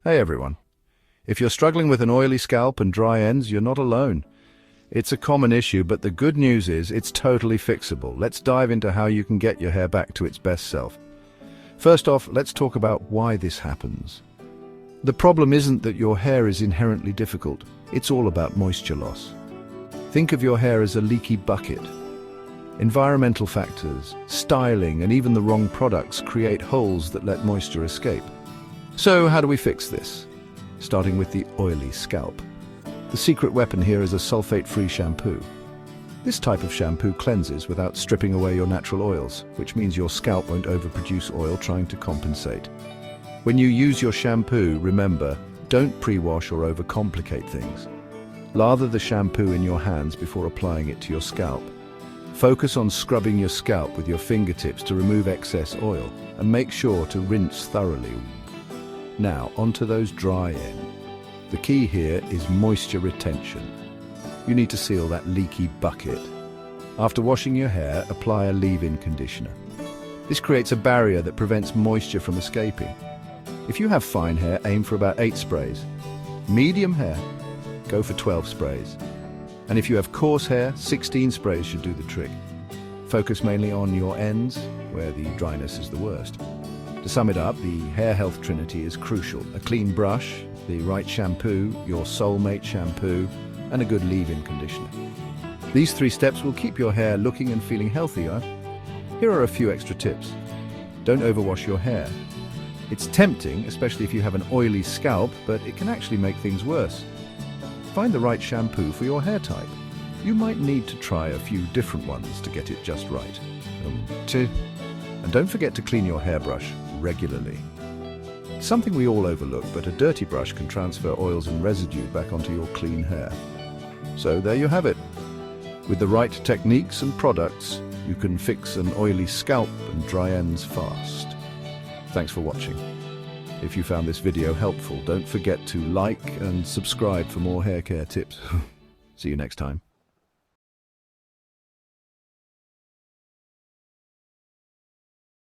Hey everyone. If you're struggling with an oily scalp and dry ends, you're not alone. It's a common issue, but the good news is it's totally fixable. Let's dive into how you can get your hair back to its best self. First off, let's talk about why this happens. The problem isn't that your hair is inherently difficult. It's all about moisture loss. Think of your hair as a leaky bucket. Environmental factors, styling, and even the wrong products create holes that let moisture escape. So how do we fix this? Starting with the oily scalp. The secret weapon here is a sulfate-free shampoo. This type of shampoo cleanses without stripping away your natural oils, which means your scalp won't overproduce oil trying to compensate. When you use your shampoo, remember, don't pre-wash or overcomplicate things. Lather the shampoo in your hands before applying it to your scalp. Focus on scrubbing your scalp with your fingertips to remove excess oil, and make sure to rinse thoroughly. Now, onto those dry ends. The key here is moisture retention. You need to seal that leaky bucket. After washing your hair, apply a leave-in conditioner. This creates a barrier that prevents moisture from escaping. If you have fine hair, aim for about 8 sprays. Medium hair, go for 12 sprays. And if you have coarse hair, 16 sprays should do the trick. Focus mainly on your ends, where the dryness is the worst. To sum it up, the hair health trinity is crucial. A clean brush, the right shampoo, your soulmate shampoo, and a good leave-in conditioner. These 3 steps will keep your hair looking and feeling healthier. Here are a few extra tips. Don't overwash your hair. It's tempting, especially if you have an oily scalp, but it can actually make things worse. Find the right shampoo for your hair type. You might need to try a few different ones to get it just right. 2. And don't forget to clean your hairbrush regularly. Something we all overlook, but a dirty brush can transfer oils and residue back onto your clean hair. So there you have it. With the right techniques and products, you can fix an oily scalp and dry ends fast. Thanks for watching. If you found this video helpful, don't forget to like and subscribe for more hair care tips. See you next time.